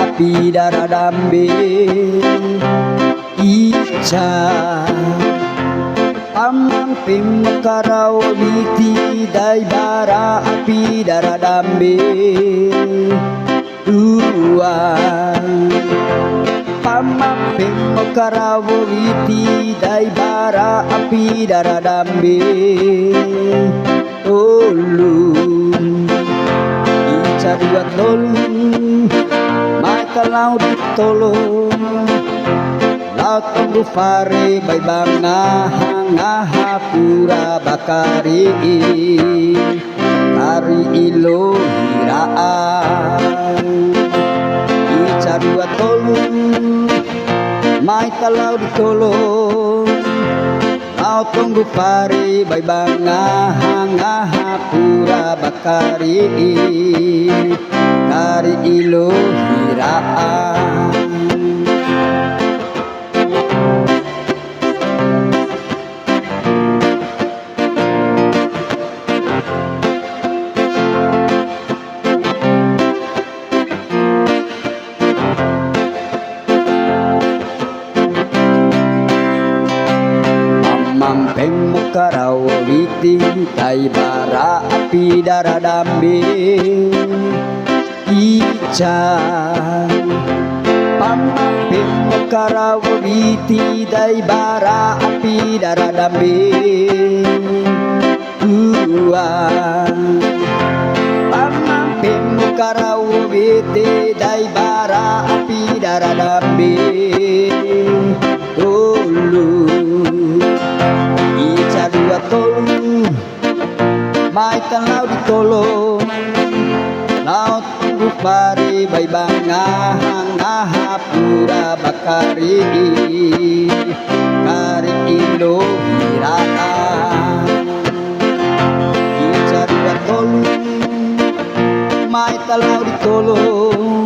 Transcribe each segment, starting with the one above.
api daradambe ica pamamping makarawiti dai bara api daradambe dua pamamping makarawiti dai bara api daradambe tolu ica dua tolu mai kalau ditolong laut tunggu fare bai banga hanga pura bakari kari ilo hiraan ica dua tolu mai kalau ditolong laut tunggu fare bai banga hanga pura bakari kari ilo hiraan mampeng makarawiti dai bara api daradambe ica pamampeng makarawiti dai bara api daradambe dua pamampeng makarawiti dai bara api daradambe tolu ica dua tolu mai kalau ditolong laut tunggu pari bai banga hanga pura bakari kari indo hiraan ica dua tolu mai kalau ditolong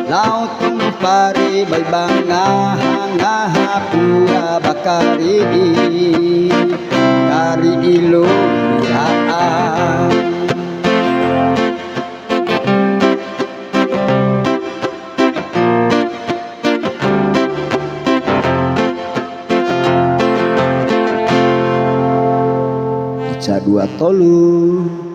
laut tunggu pari bai banga hanga pura bakari kari ilo hiraan ica dua tolu